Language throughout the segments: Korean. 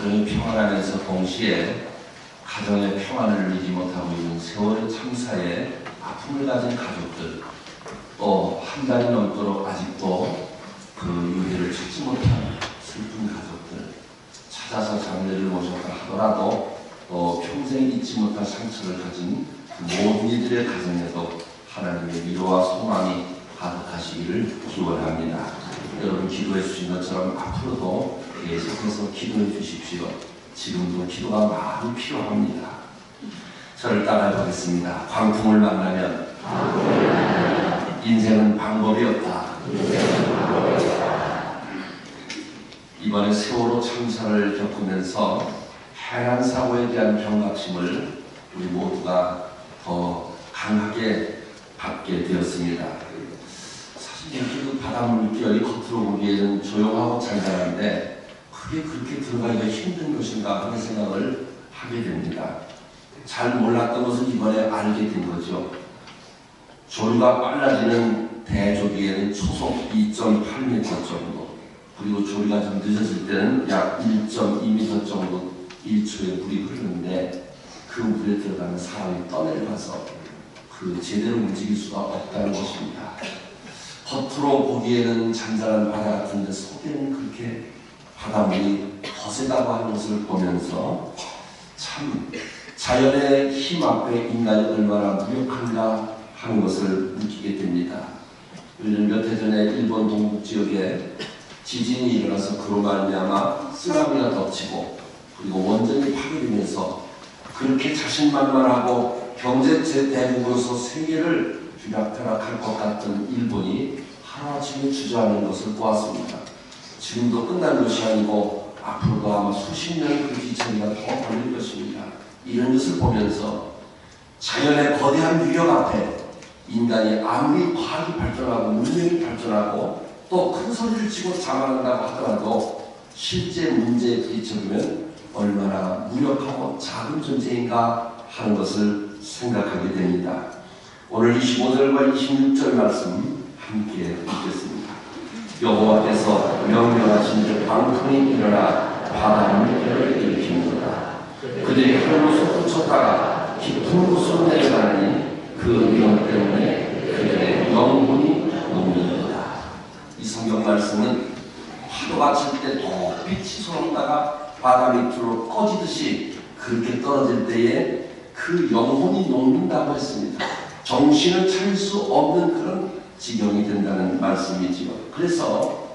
가정이 평안하면서 동시에 가정의 평안을 누리지 못하고 있는 세월의 참사에 아픔을 가진 가족들, 또 한 달이 넘도록 아직도 그 유해를 찾지 못한 슬픈 가족들, 찾아서 장례를 모셨다 하더라도 또 평생 잊지 못할 상처를 가진 그 모든 이들의 가정에도 하나님의 위로와 소망이 가득하시기를 기원합니다. 여러분 기도해 주신 것처럼 앞으로도 계속해서 기도해 주십시오. 지금도 기도가 많이 필요합니다. 저를 따라해 보겠습니다. 광풍을 만나면 인생은 방법이 없다. 이번에 세월호 참사를 겪으면서 해안 사고에 대한 경각심을 우리 모두가 더 강하게 받게 되었습니다. 사실 이렇게 그 바닷물 물결이 겉으로 보기에는 조용하고 잔잔한데 그게 그렇게 들어가기가 힘든 것인가 하는 생각을 하게 됩니다. 잘 몰랐던 것을 이번에 알게 된 거죠. 조류가 빨라지는 대조기에는 초속 2.8m 정도, 그리고 조류가 좀 늦어질 때는 약 1.2m 정도 1초에 물이 흐르는데 그 물에 들어가면 사람이 떠내려가서 그 제대로 움직일 수가 없다는 것입니다. 겉으로 보기에는 잔잔한 바다 같은데 속에는 그렇게 바닷물이 거세다고 하는 것을 보면서 참 자연의 힘 앞에 인간이 얼마나 무력한가 하는 것을 느끼게 됩니다. 우리는 몇 해 전에 일본 동북 지역에 지진이 일어나서 그로 말미암아 쓰나미가 덮치고 그리고 원전이 파괴되면서 그렇게 자신만만하고 경제 대국으로서 세계를 쥐락펴락할 것 같던 일본이 하루아침에 주저하는 것을 보았습니다. 지금도 끝난 것이 아니고 앞으로도 아마 수십 년 그 기차가 더 걸릴 것입니다. 이런 것을 보면서 자연의 거대한 위력 앞에 인간이 아무리 과학이 발전하고 문명이 발전하고 또 큰 소리를 치고 자만한다고 하더라도 실제 문제에 부딪혀보면 얼마나 무력하고 작은 존재인가 하는 것을 생각하게 됩니다. 오늘 25절과 26절 말씀 함께 읽겠습니다. 여호와께서 명령하신 광풍이 일어나 바다물결을 일으키는도다. 그들이 하늘로 솟구쳤다가 깊은 곳으로 내려가니 그 위험 때문에 그들의 영혼이 녹는도다. 이 성경 말씀은 파도가 칠 때 높이 치솟았다가 바다 밑으로 꺼지듯이 그렇게 떨어질 때에 그 영혼이 녹는다고 했습니다. 정신을 차릴 수 없는 그런 지경이 된다는 말씀이지요. 그래서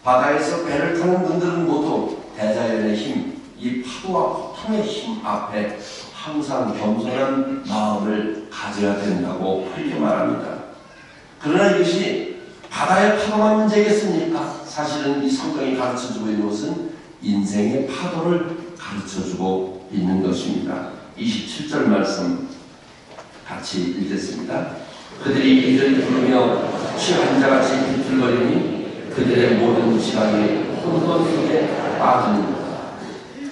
바다에서 배를 타는 분들은 모두 대자연의 힘, 이 파도와 폭풍의 힘 앞에 항상 겸손한 마음을 가져야 된다고 그렇게 말합니다. 그러나 이것이 바다의 파도만 문제겠습니까? 사실은 이 성경이 가르쳐주고 있는 것은 인생의 파도를 가르쳐주고 있는 것입니다. 27절 말씀 같이 읽겠습니다. 그들이 이를 부르며 취한 자같이 비틀거리니 그들의 모든 지각이 혼돈 속에 빠집니다.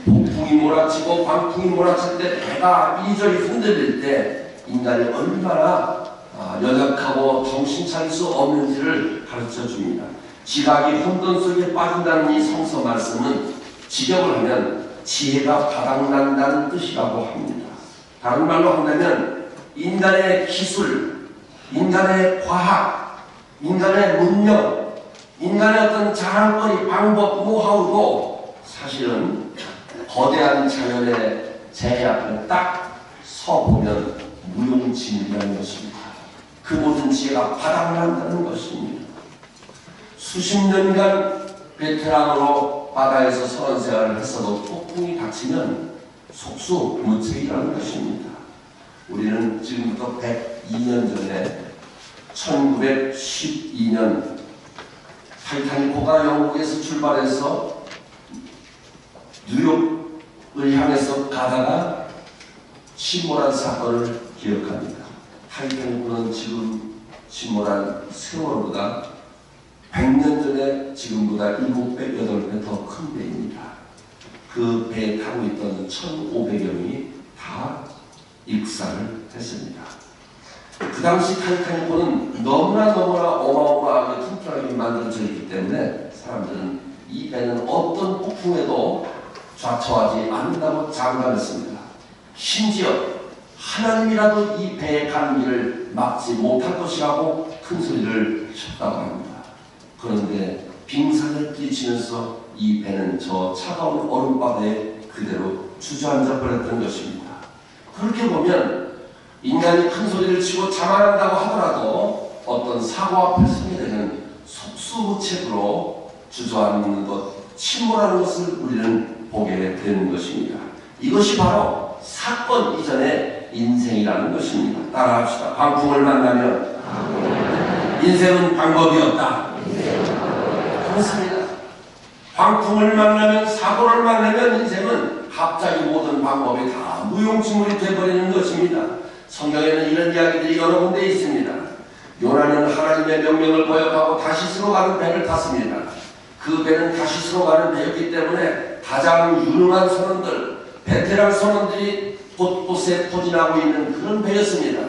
폭풍이 몰아치고 광풍이 몰아칠 때 배가 이리저리 흔들릴 때 인간이 얼마나 연약하고 정신 차릴 수 없는지를 가르쳐 줍니다. 지각이 혼돈 속에 빠진다는 이 성서 말씀은 직역을 하면 지혜가 바닥난다는 뜻이라고 합니다. 다른 말로 한다면 인간의 기술, 인간의 과학, 인간의 문명, 인간의 어떤 자랑거리, 방법, 노하우도 사실은 거대한 자연의 재해 앞에 딱 서보면 무용지물이라는 것입니다. 그 모든 지혜가 바닥난다는 것입니다. 수십 년간 베테랑으로 바다에서 선원 생활을 했어도 폭풍이 닥치면 속수무책이라는 것입니다. 우리는 지금부터 102년 전에 1912년 타이타닉호가 영국에서 출발해서 뉴욕을 향해서 가다가 침몰한 사건을 기억합니다. 타이타닉호는 지금 침몰한 세월호보다 100년 전에 지금보다 7배, 8배 더 큰 배입니다. 그 배에 타고 있던 1,500여 명이 다 익사를 했습니다. 그 당시 타이타닉호는 너무나 어마어마하게 튼튼하게 만들어져 있기 때문에 사람들은 이 배는 어떤 폭풍에도 좌초하지 않는다고 장담했습니다. 심지어 하나님이라도 이 배의 가는 길을 막지 못할 것이라고 큰 소리를 쳤다고 합니다. 그런데 빙산을 뛰치면서 이 배는 저 차가운 얼음바다에 그대로 주저앉아 버렸던 것입니다. 그렇게 보면 인간이 큰 소리를 치고 자만한다고 하더라도 어떤 사고 앞에 서게 되면 속수무책으로 주저앉는 것, 침몰하는 것을 우리는 보게 되는 것입니다. 이것이 바로 사건 이전의 인생이라는 것입니다. 따라합시다. 광풍을 만나면 인생은 방법이 없다. 그렇습니다. 광풍을 만나면, 사고를 만나면 인생은 갑자기 모든 방법이 다 무용지물이 되어버리는 것입니다. 성경에는 이런 이야기들이 여러 군데 있습니다. 요나는 하나님의 명령을 거역하고 다시스로 가는 배를 탔습니다. 그 배는 다시스로 가는 배였기 때문에 가장 유능한 선원들, 베테랑 선원들이 곳곳에 포진하고 있는 그런 배였습니다.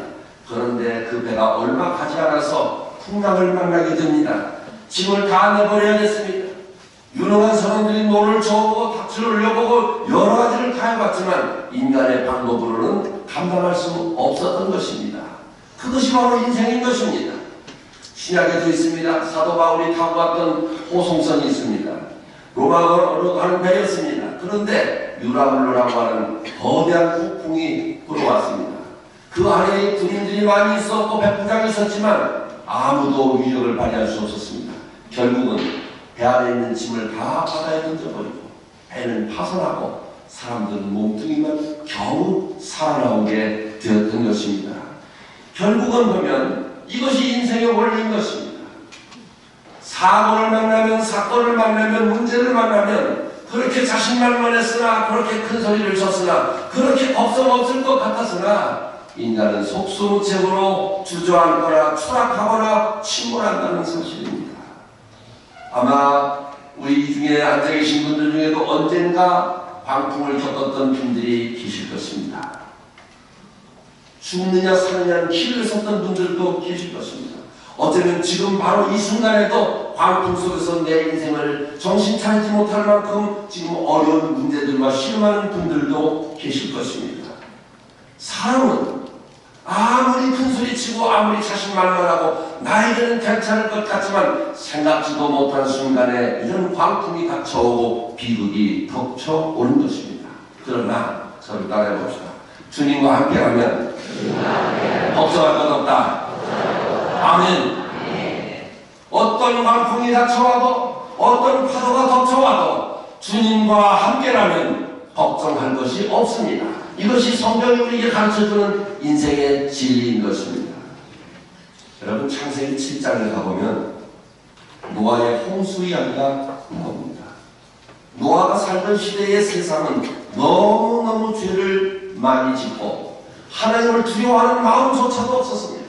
그런데 그 배가 얼마 가지 않아서 풍랑을 만나게 됩니다. 짐을 다 내버려야겠습니다. 유능한 선원들이 노를 저어보고 닥치를 올려보고 여러 가지를 다 해봤지만 인간의 방법으로는 감당할 수 없었던 것입니다. 그것이 바로 인생인 것입니다. 신약에도 있습니다. 사도 바울이 타고 갔던 호송선이 있습니다. 로마로 가는 배였습니다. 그런데 유라굴로라고 하는 거대한 폭풍이 불어왔습니다. 그 아래에 군인들이 많이 있었고 백부장이 있었지만 아무도 위력을 발휘할 수 없었습니다. 결국은 배 안에 있는 짐을 다 바다에 던져버리고 배는 파손하고 사람들은 몸뚱이만 겨우 살아나오게 되었던 것입니다. 결국은 보면 이것이 인생의 원리인 것입니다. 사고를 만나면, 사건을 만나면, 문제를 만나면 그렇게 자신만만했으나, 그렇게 큰 소리를 쳤으나, 그렇게 걱정 없을 것 같았으나 인간은 속수무책으로 주저앉거나 추락하거나 침몰한다는 사실입니다. 아마 우리 중에 앉아 계신 분들 중에도 언젠가 광풍을 겪었던 분들이 계실 것입니다. 죽느냐 사느냐는 길을 섰던 분들도 계실 것입니다. 어쩌면 지금 바로 이 순간에도 광풍 속에서 내 인생을 정신 차리지 못할 만큼 지금 어려운 문제들과 실험하는 분들도 계실 것입니다. 사람은 아무리 큰소리치고 아무리 자신만만하고 나에게는 괜찮을 것 같지만 생각지도 못한 순간에 이런 광풍이 닥쳐오고 비극이 덮쳐오는 것입니다. 그러나 저를 따라해 봅시다. 주님과 함께하면 걱정할 것 없다. 아멘. 어떤 광풍이 닥쳐와도 어떤 파도가 덮쳐와도 주님과 함께라면 걱정할 것이 없습니다. 이것이 성경이 우리에게 가르쳐주는 인생의 진리인 것입니다. 여러분, 창세기 7장에 가보면 노아의 홍수 이야기가 나옵니다. 노아가 살던 시대의 세상은 너무너무 죄를 많이 짓고 하나님을 두려워하는 마음조차도 없었습니다.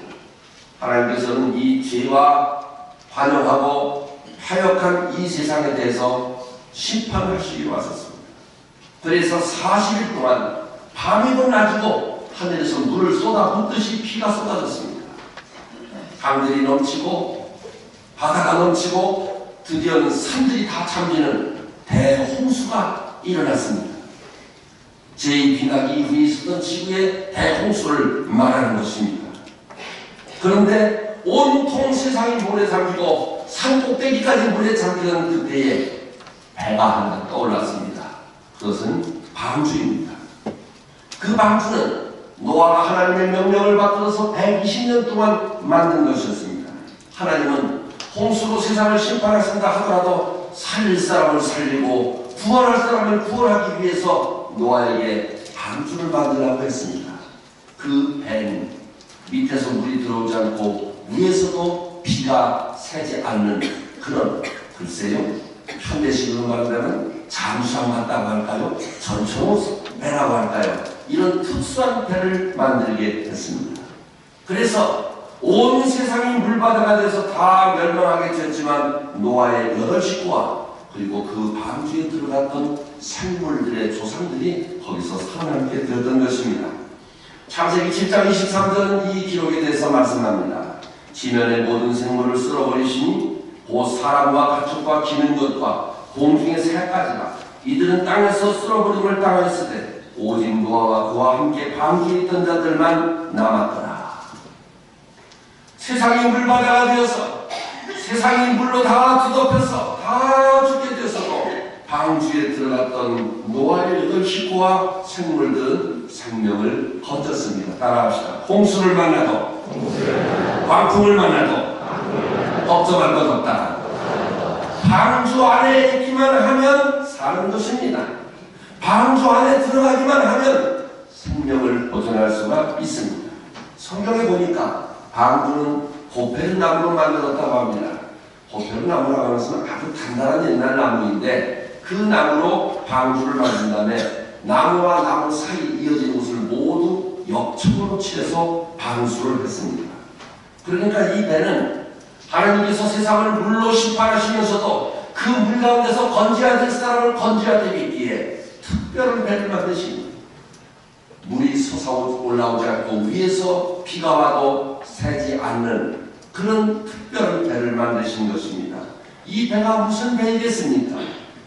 하나님께서는 이 죄와 관영하고 파역한 이 세상에 대해서 심판하시기로 하셨습니다. 그래서 40일 동안 밤이고 낮이고 하늘에서 물을 쏟아붓듯이 피가 쏟아졌습니다. 강들이 넘치고 바다가 넘치고 드디어는 산들이 다 잠기는 대홍수가 일어났습니다. 제2비나기 이후에 있었던 지구의 대홍수를 말하는 것입니다. 그런데 온통 세상이 물에 잠기고 산 꼭대기까지 물에 잠기는 그때에 배가 하나 떠올랐습니다. 그것은 방주입니다. 그 방주는 노아가 하나님의 명령을 받들어서 120년 동안 만든 것이었습니다. 하나님은 홍수로 세상을 심판하신다 하더라도 살릴 사람을 살리고 구원할 사람을 구원하기 위해서 노아에게 방주를 만들라고 했습니다. 그 배는 밑에서 물이 들어오지 않고 위에서도 비가 새지 않는 그런, 글쎄요, 현대식으로 말하면 잠수함 같다고 할까요? 전초 배라고 할까요? 이런 특수한 배를 만들게 했습니다. 그래서 온 세상이 물바다가 돼서 다 멸망하게 되었지만 노아의 8 식구와 그리고 그 방주에 들어갔던 생물들의 조상들이 거기서 살아남게 되었던 것입니다. 창세기 7장 23절은 이 기록에 대해서 말씀합니다. 지면의 모든 생물을 쓸어버리시니 곧 사람과 가축과 기는 것과 공중의 새까지가 이들은 땅에서 쓸어버림을 당하였으되 오직 노아와 그와 함께 방주에 있던 자들만 남았더라. 세상이 물바다가 되어서 세상이 물로 다 뒤덮여서 다 죽게 되어서도 방주에 들어갔던 노아의 8 식구와 생물들은 생명을 건졌습니다. 따라합시다. 홍수를 만나도 광풍을 만나도 걱정할 것 없다. 방주 안에 있기만 하면 사는 것입니다. 방주 안에 들어가기만 하면 생명을 보존할 수가 있습니다. 성경에 보니까 방주는 호페르 나무로 만들었다고 합니다. 호페르 나무라고 하는 것은 아주 단단한 옛날 나무인데 그 나무로 방주를 만든 다음에 나무와 나무 사이 이어진 곳을 모두 역청으로 칠해서 방수를 했습니다. 그러니까 이 배는 하나님께서 세상을 물로 심판하시면서도 그 물 가운데서 건져야 될 사람을 건져야 되기에 특별한 배를 만드십니다. 물이 솟아 올라오지 않고 위에서 비가 와도 새지 않는 그런 특별한 배를 만드신 것입니다. 이 배가 무슨 배이겠습니까?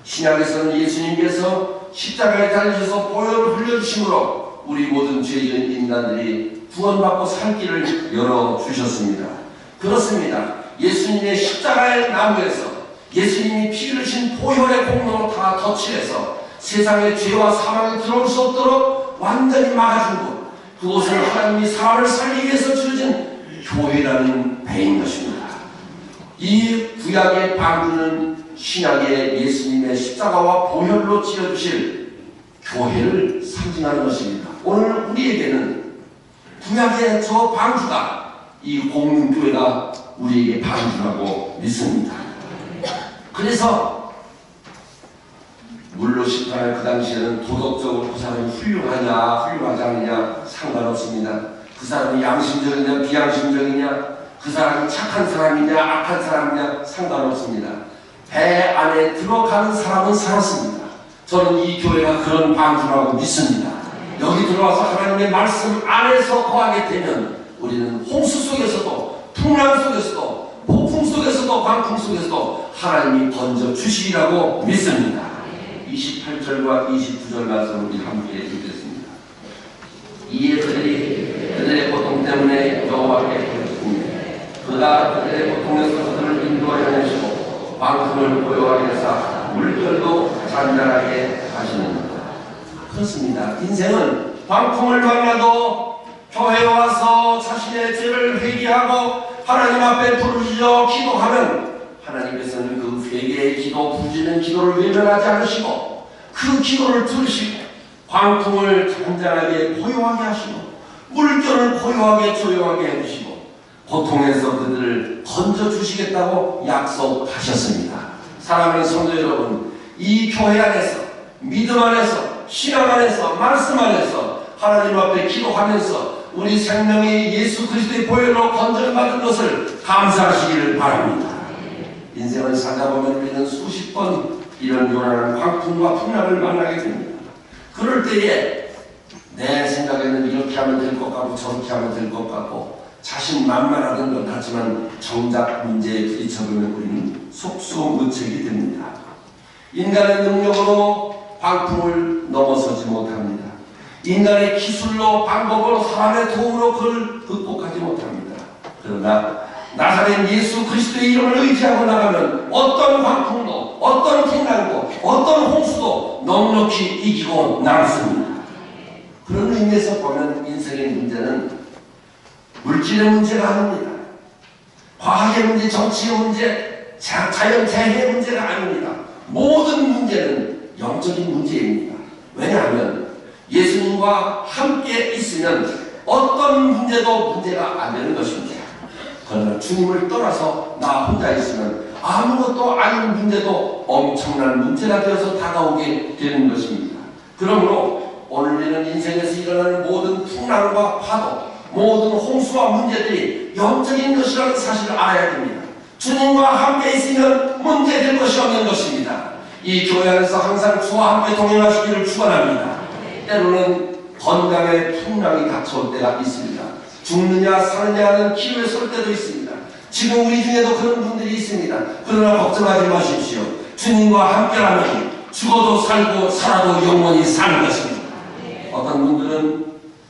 신약에서는 예수님께서 십자가에 달리셔서 보혈을 흘려주심으로 우리 모든 죄인 인간들이 구원받고 살 길을 열어주셨습니다. 그렇습니다. 예수님의 십자가의 나무에서 예수님이 피 흘리신 보혈의 공로로 다 덧칠해서 세상의 죄와 사망에 들어올 수 없도록 완전히 막아준 곳, 그곳은 하나님이 사람을 살리기 위해서 지어진 교회라는 배인 것입니다. 이 구약의 방주는 신약의 예수님의 십자가와 보혈로 지어주실 교회를 상징하는 것입니다. 오늘 우리에게는 구약의 저 방주가 이 공릉교회가 우리에게 방주라고 믿습니다. 그래서 물로 심판할 그 당시에는 도덕적으로 그 사람이 훌륭하냐 훌륭하지 않느냐 상관없습니다. 그 사람이 양심적이냐 비양심적이냐, 그 사람이 착한 사람이냐 악한 사람이냐 상관없습니다. 배 안에 들어가는 사람은 살았습니다. 저는 이 교회가 그런 방주라고 믿습니다. 여기 들어와서 하나님의 말씀 안에서 거하게 되면 우리는 홍수 속에서도 풍랑 속에서도 폭풍 속에서도 광풍 속에서도 하나님이 건져 주시리라고 믿습니다. 28절과 29절 말씀을 우리 함께 읽겠습니다. 이에 그들의 고통 때문에 여호와께 부르짖으며 그가 그들의 고통에서 그들을 인도하여 내시고 광풍을 고요하게 하사 물결도 잔잔하게 하시는다. 그렇습니다. 인생은 광풍을 만나도 교회에 와서 자신의 죄를 회개하고 하나님 앞에 부르짖어 기도하면 하나님께서는 그 회개의 기도, 부르짖는 기도를 외면하지 않으시고 그 기도를 들으시고 광풍을 잔잔하게 고요하게 하시고 물결을 고요하게 조용하게 해주시고 고통에서 그들을 건져주시겠다고 약속하셨습니다. 사랑하는 성도 여러분, 이 교회 안에서 믿음 안에서 신앙 안에서 말씀 안에서 하나님 앞에 기도하면서 우리 생명이 예수 그리스도의 보혈로 건져받은 것을 감사하시기를 바랍니다. 인생을 살다 보면 우리는 수십 번 이런 요란한 광풍과 풍랑을 만나게 됩니다. 그럴 때에 내 생각에는 이렇게 하면 될 것 같고 저렇게 하면 될 것 같고 자신만만하던 것 같지만 정작 문제에 부딪혀보면 우리는 속수무책이 됩니다. 인간의 능력으로 광풍을 넘어서지 못합니다. 인간의 기술로 방법으로 사람의 도움으로 그걸 극복하지 못합니다. 그러나 나사렛 예수 그리스도의 이름을 의지하고 나가면 어떤 광풍도 어떤 풍랑도 어떤 홍수도 넉넉히 이기고 남습니다. 그런 의미에서 보면 인생의 문제는 물질의 문제가 아닙니다. 과학의 문제, 정치의 문제, 자연재해의 문제가 아닙니다. 모든 문제는 영적인 문제입니다. 왜냐하면 예수님과 함께 있으면 어떤 문제도 문제가 안 되는 것입니다. 그러나 주님을 떠나서 나 혼자 있으면 아무것도 아닌 문제도 엄청난 문제가 되어서 다가오게 되는 것입니다. 그러므로 오늘 우리는 인생에서 일어나는 모든 풍랑과 파도, 모든 홍수와 문제들이 영적인 것이라는 사실을 알아야 됩니다. 주님과 함께 있으면 문제될 것이 없는 것입니다. 이 교회 안에서 항상 주와 함께 동행하시기를 축원합니다. 때로는 건강의 풍랑이 닥쳐올 때가 있습니다. 죽느냐 사느냐 하는 기로에 설 때도 있습니다. 지금 우리 중에도 그런 분들이 있습니다. 그러나 걱정하지 마십시오. 주님과 함께라면 죽어도 살고 살아도 영원히 사는 것입니다. 어떤 분들은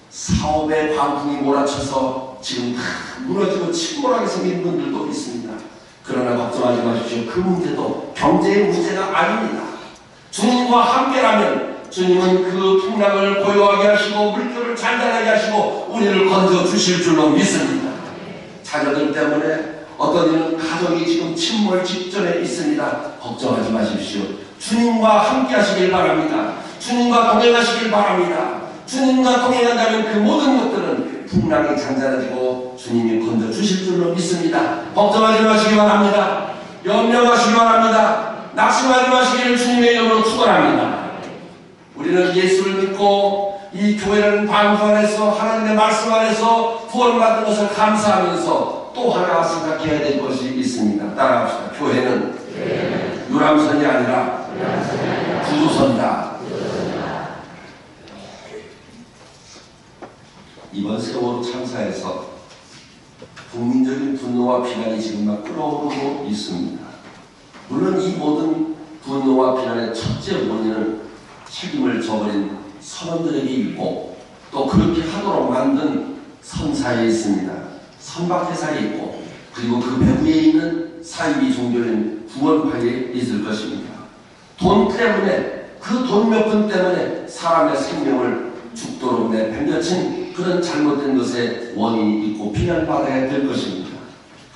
사업의 광풍이 몰아쳐서 지금 다 무너지고 침몰하게 생긴 분들도 있습니다. 그러나 걱정하지 마십시오. 그 문제도 경제의 문제가 아닙니다. 주님과 함께라면 주님은 그 풍랑을 고요하게 하시고 물결을 잔잔하게 하시고 우리를 건져 주실 줄로 믿습니다. 자녀들 때문에 어떤 이는 가정이 지금 침몰 직전에 있습니다. 걱정하지 마십시오. 주님과 함께 하시길 바랍니다. 주님과 동행하시길 바랍니다. 주님과 동행한다면 그 모든 것들은 풍랑이 잔잔해지고 주님이 건져 주실 줄로 믿습니다. 걱정하지 마시기 바랍니다. 염려하시기 바랍니다. 낙심하지 마시기를 주님의 이름으로 축원합니다. 우리는 예수를 믿고 이 교회라는 방주 안에서 하나님의 말씀 안에서 구원받은 것을 감사하면서 또 하나 생각해야 될 것이 있습니다. 따라합시다. 교회는 유람선이 아니라 구조선이다. 이번 세월호 참사에서 국민적인 분노와 비난이 지금 막 끓어오르고 있습니다. 물론 이 모든 분노와 비난의 첫째 원인은 책임을 져버린 선원들에게 있고 또 그렇게 하도록 만든 선사에 있습니다. 선박회사에 있고 그리고 그 배후에 있는 사이비 종교인 구원파에 있을 것입니다. 돈 때문에 그 돈 몇 푼 때문에 사람의 생명을 죽도록 내팽겨친 그런 잘못된 것에 원인이 있고 비난받아야 될 것입니다.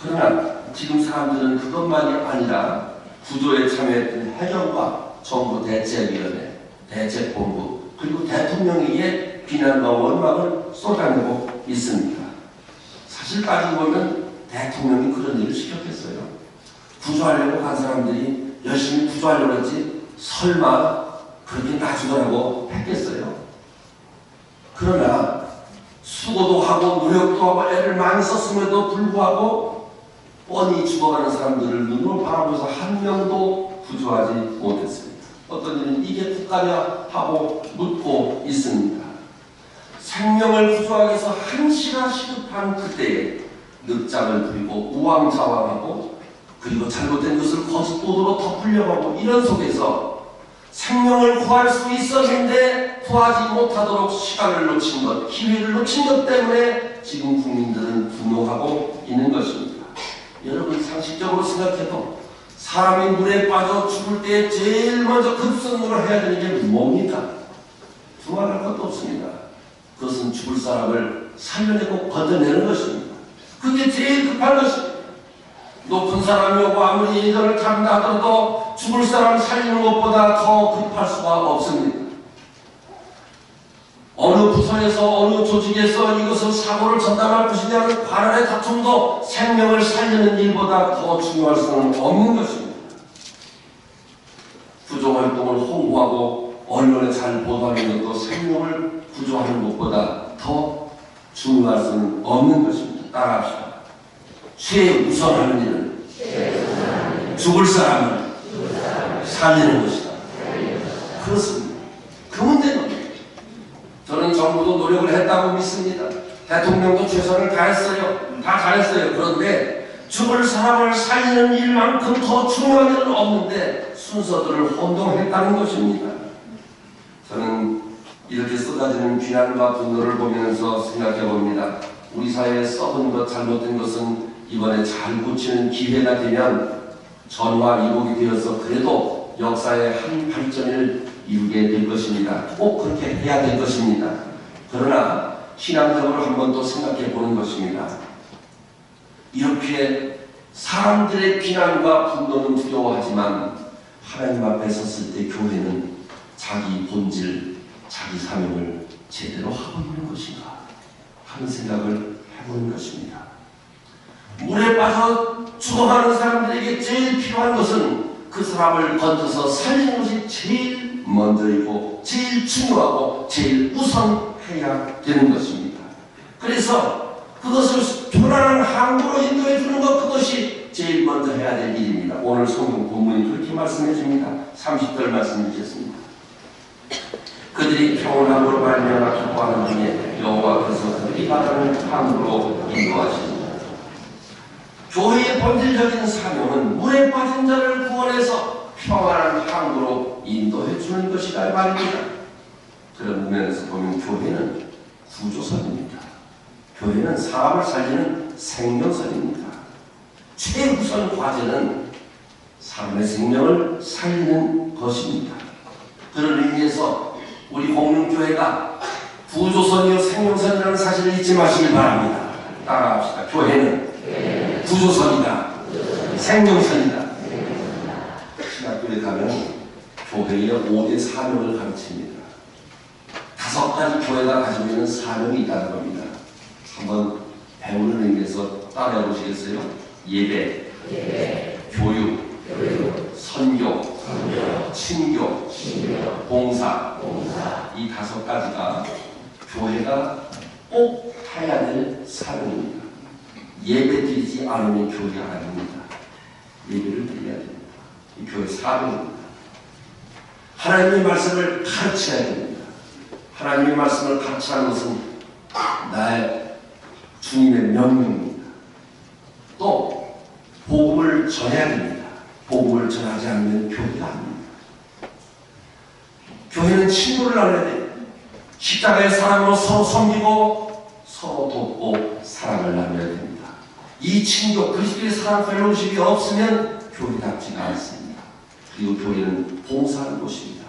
그러나 지금 사람들은 그것만이 아니라 구조에 참여했던 해경과 정부 대책위원회, 대책본부 그리고 대통령에게 비난과 원망을 쏟아내고 있습니다. 사실 따지고 보면 대통령이 그런 일을 시켰겠어요? 구조하려고 간 사람들이 열심히 구조하려고 했지 설마 그렇게 놔주더라고 했겠어요? 그러나 수고도 하고 노력도 하고 애를 많이 썼음에도 불구하고 뻔히 죽어가는 사람들을 눈으로 바라보면서 한 명도 구조하지 못했습니다. 어떤 이는 이게 국가냐 하고 묻고 있습니다. 생명을 구조하기 위해서 한시가 시급한 그때에 늑장을 부리고 우왕좌왕하고 그리고 잘못된 것을 거짓도도로 덮으려고 하고 이런 속에서 생명을 구할 수 있었는데 구하지 못하도록 시간을 놓친 것, 기회를 놓친 것 때문에 지금 국민들은 분노하고 있는 것입니다. 여러분 상식적으로 생각해도 사람이 물에 빠져 죽을 때 제일 먼저 급선무를 해야 되는 게 뭡니까? 두말할 것도 없습니다. 그것은 죽을 사람을 살려내고 건져내는 것입니다. 그게 제일 급한 것입니다. 높은 사람이 오고 아무리 예전을 잡는다 하더라도 죽을 사람 살리는 것보다 더 급할 수가 없습니다. 어느 부서에서 어느 조직에서 이것을 사고를 전담할 것이냐는 관할의 다툼도 생명을 살리는 일보다 더 중요할 수는 없는 것입니다. 구조활동을 홍보하고 언론에 잘 보도하는 것도 생명을 구조하는 것보다 더 중요할 수는 없는 것입니다. 따라합시다. 최우선하는 일은 죽을 사람을 살리는 것이다. 그렇습니다. 그 문제는 저는 정부도 노력을 했다고 믿습니다. 대통령도 최선을 다했어요. 다 잘했어요. 그런데 죽을 사람을 살리는 일만큼 더 중요한 일은 없는데 순서들을 혼동했다는 것입니다. 저는 이렇게 쏟아지는 비난과 분노를 보면서 생각해 봅니다. 우리 사회에 썩은 것, 잘못된 것은 이번에 잘 고치는 기회가 되면 전화위복이 되어서 그래도 역사의 한 발전을 이루게 될 것입니다. 꼭 그렇게 해야 될 것입니다. 그러나 신앙적으로 한 번 더 생각해 보는 것입니다. 이렇게 사람들의 비난과 분노는 두려워하지만 하나님 앞에 섰을 때 교회는 자기 본질, 자기 사명을 제대로 하고 있는 것인가 하는 생각을 해보는 것입니다. 물에 빠져 죽어가는 사람들에게 제일 필요한 것은 그 사람을 건져서 살리는 것이 제일 먼저이고 제일 중요하고 제일 우선해야 되는 것입니다. 그래서 그것을 편안한 항구로 인도해 주는 것, 그것이 제일 먼저 해야 될 일입니다. 오늘 성경 본문이 그렇게 말씀해 줍니다. 30절 말씀 주셨습니다. 그들이 평온함으로 말미암아 기뻐하는 중에 여호와께서 그들이 가는 항구로 인도하십니다. 교회의 본질적인 사명은 물에 빠진 자를 구원해서 평안한 항구로 인도해 주는 것이다 말입니다. 그런 면에서 보면 교회는 구조선입니다. 교회는 사람을 살리는 생명선입니다. 최우선 과제는 사람의 생명을 살리는 것입니다. 그런 의미에서 우리 공릉교회가 구조선이요 생명선이라는 사실을 잊지 마시기 바랍니다. 따라합시다. 교회는 구조선이다. 생명선이다. 신학교에 가면 교회의 5대 사명을 가르칩니다. 5가지 교회가 가지고 있는 사명이 있다는 겁니다. 한번 배우는 의미에서 따라해 보시겠어요? 예배, 교육, 선교, 친교, 봉사. 이 5가지가 교회가 꼭 해야 될 사명입니다. 예배 드리지 않으면 교회가 아닙니다. 예배를 드려야 됩니다. 이 교회 사명입니다. 하나님의 말씀을 가르쳐야 됩니다. 하나님의 말씀을 가르치는 것은 나의 주님의 명령입니다. 또 복음을 전해야 됩니다. 복음을 전하지 않으면 교회가 아닙니다. 교회는 친구를 나눠야 됩니다. 십자가의 사랑으로 서로 섬기고 서로 돕고 사랑을 나눠야 됩니다. 이 친구, 그리스도의 사랑 펠로우십이 없으면 교회답지가 않습니다. 그리고 교회는 봉사하는 곳입니다.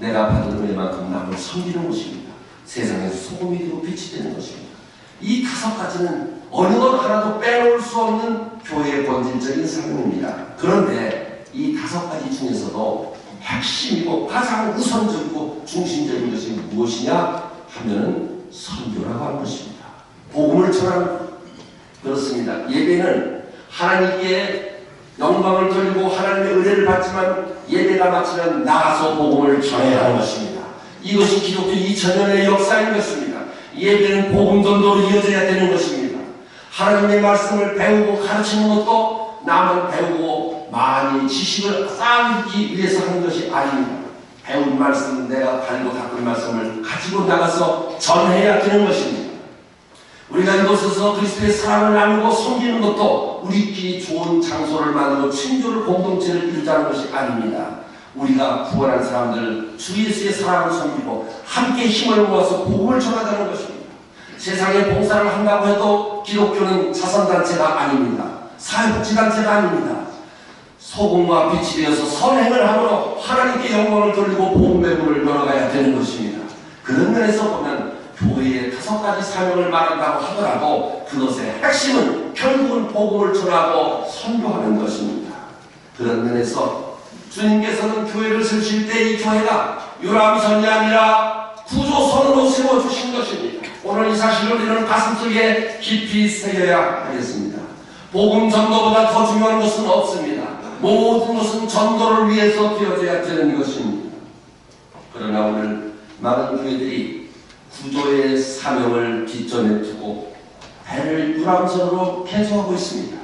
내가 받은 은혜만큼 남을 섬기는 곳입니다. 세상에서 소금이 되고 빛이 되는 것입니다. 이 5가지는 어느 것 하나도 빼놓을 수 없는 교회의 본질적인 사명입니다. 그런데 이 5가지 중에서도 핵심이고 가장 우선적이고 중심적인 것이 무엇이냐 하면 선교라고 하는 것입니다. 복음을 전하는 것. 그렇습니다. 예배는 하나님께 영광을 돌리고 하나님의 은혜를 받지만 예배가 마치면 나가서 복음을 전해야 하는 것입니다. 이것이 기독교 2000년의 역사인 것입니다. 예배는 복음 전도로 이어져야 되는 것입니다. 하나님의 말씀을 배우고 가르치는 것도 남은 배우고 많이 지식을 쌓기 위해서 하는 것이 아닙니다. 배운 말씀, 내가 달고 닦은 말씀을 가지고 나가서 전해야 되는 것입니다. 우리가 이곳에서 그리스도의 사랑을 나누고 섬기는 것도 우리끼리 좋은 장소를 만들고 친교를 공동체를 이루자는 것이 아닙니다. 우리가 구원한 사람들 주 예수의 사랑을 섬기고 함께 힘을 모아서 복음을 전하자는 것입니다. 세상에 봉사를 한다고 해도 기독교는 자선단체가 아닙니다. 사회복지단체가 아닙니다. 소금과 빛이 되어서 선행을 함으로 하나님께 영광을 돌리고 복음의 문을 열어가야 되는 것입니다. 그런 면에서 보면 교회의 5가지 사명을 말한다고 하더라도 그것의 핵심은 결국은 복음을 전하고 선교하는 것입니다. 그런 면에서 주님께서는 교회를 세우실 때 이 교회가 유람선이 아니라 구조선으로 세워주신 것입니다. 오늘 이 사실을 우리는 가슴속에 깊이 새겨야 하겠습니다. 복음 전도보다 더 중요한 것은 없습니다. 모든 것은 전도를 위해서 되어져야 되는 것입니다. 그러나 오늘 많은 교회들이 구조의 사명을 뒷전에 두고 배를 유람선으로 개조하고 있습니다.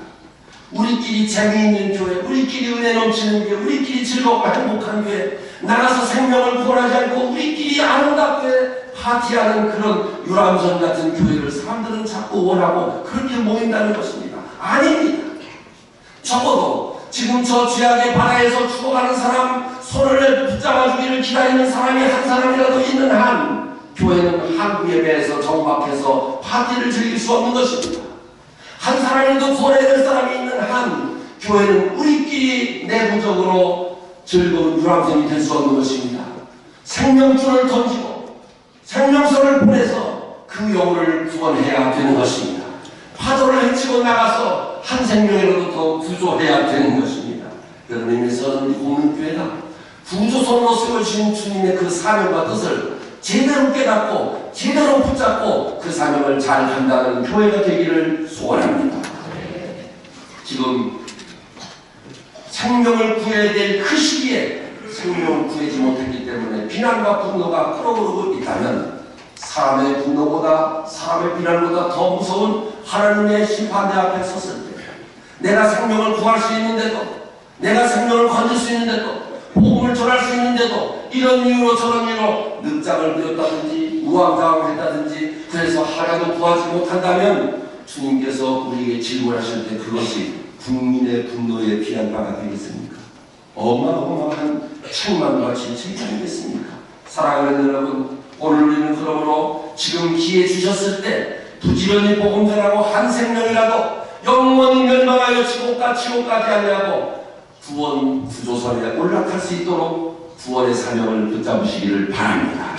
우리끼리 재미있는 교회, 우리끼리 은혜 넘치는 교회, 우리끼리 즐겁고 행복한 교회, 나가서 생명을 구원하지 않고 우리끼리 아름답게 파티하는 그런 유람선 같은 교회를 사람들은 자꾸 원하고 그렇게 모인다는 것입니다. 아닙니다. 적어도 지금 저 죄악의 바다에서 죽어가는 사람 손을 붙잡아주기를 기다리는 사람이 한 사람이라도 있는 한 교회는 한국 예배에서 정박해서 파티를 즐길 수 없는 것입니다. 한 사람이라도 구원해야 될 사람이 있는 한 교회는 우리끼리 내부적으로 즐거운 유람선이 될 수 없는 것입니다. 생명줄을 던지고 생명선을 보내서 그 영혼을 구원해야 되는 것입니다. 파도를 헤치고 나가서 한 생명이라도 더 구조해야 되는 것입니다. 그런 의미에서 우리 공릉교회가 구조선으로 세워주신 주님의 그 사명과 뜻을 제대로 깨닫고 제대로 붙잡고 그 사명을 잘 한다는 교회가 되기를 소원합니다. 지금 생명을 구해야 될 그 시기에 생명을 구하지 못했기 때문에 비난과 분노가 끓어오르고 있다면 사람의 분노보다 사람의 비난보다 더 무서운 하나님의 심판대 앞에 섰을 때 내가 생명을 구할 수 있는데도 내가 생명을 건질 수 있는데도 복음을 전할 수 있는데도 이런 이유로 저런 이유로 늑장을 부렸다든지 우왕좌왕했다든지 그래서 하나도 구하지 못한다면 주님께서 우리에게 질문하실 때 그것이 국민의 분노에 비난바가 되겠습니까? 어마어마한 책망과 질책이 아니겠습니까? 사랑하는 여러분, 오늘 우리는 그러므로 지금 기회 주셨을 때 부지런히 복음 전하고 한 생명이라도 영원히 멸망하여 지옥까지 아니하고 구원 구조선에 올라탈 수 있도록 구원의 사명을 붙잡으시기를 바랍니다.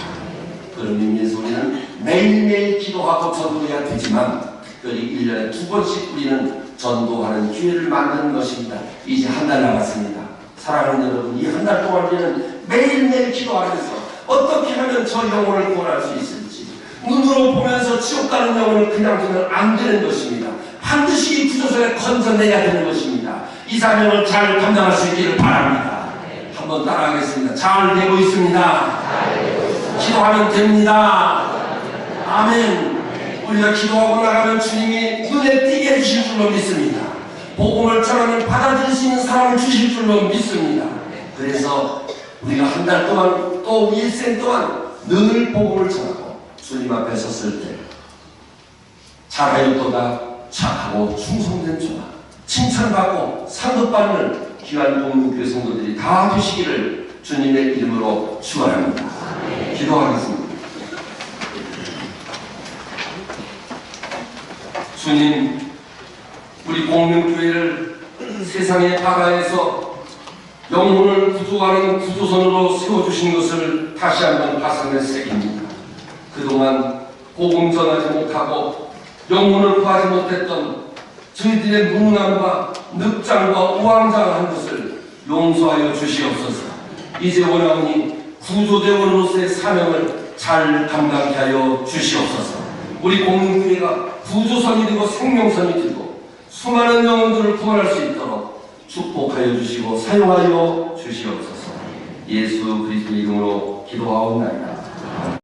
그런 의미에서 우리는 매일매일 기도하고 전도해야 되지만 특별히 1년에 2번씩 우리는 전도하는 기회를 만드는 것입니다. 이제 한 달 남았습니다. 사랑하는 여러분, 이 한 달 동안 우리는 매일매일 기도하면서 어떻게 하면 저 영혼을 구원할 수 있을지, 눈으로 보면서 지옥 가는 영혼을 그냥 두면 안 되는 것입니다. 반드시 이 구조선에 건져내야 되는 것입니다. 이 사명을 잘 감당할 수 있기를 바랍니다. 한번 따라하겠습니다. 잘 되고 있습니다. 기도하면 됩니다. 아멘. 우리가 기도하고 나가면 주님이 눈에 띄게 해주실 줄로 믿습니다. 복음을 전하는 받아들일 수 있는 사람을 주실 줄로 믿습니다. 그래서 우리가 한 달 동안 또 일생 동안 늘 복음을 전하고 주님 앞에 섰을 때 잘하였도다 착하고 충성된 종아 칭찬받고 상급받는 귀한 동문교회 성도들이 다 되시기를 주님의 이름으로 축원합니다. 기도하겠습니다. 주님, 우리 공명교회를 세상의 바다에서 영혼을 구조하는 구조선으로 세워주신 것을 다시 한번 가슴에 새깁니다. 그동안 복음 전하지 못하고 영혼을 구하지 못했던 저희들의 무능함과 늑장과 우왕좌왕한 것을 용서하여 주시옵소서. 이제 원하오니 구조대원으로서의 사명을 잘 감당케 하여 주시옵소서. 우리 공동교회가 구조선이 되고 생명선이 되고 수많은 영혼들을 구원할 수 있도록 축복하여 주시고 사용하여 주시옵소서. 예수 그리스도의 이름으로 기도하옵나이다.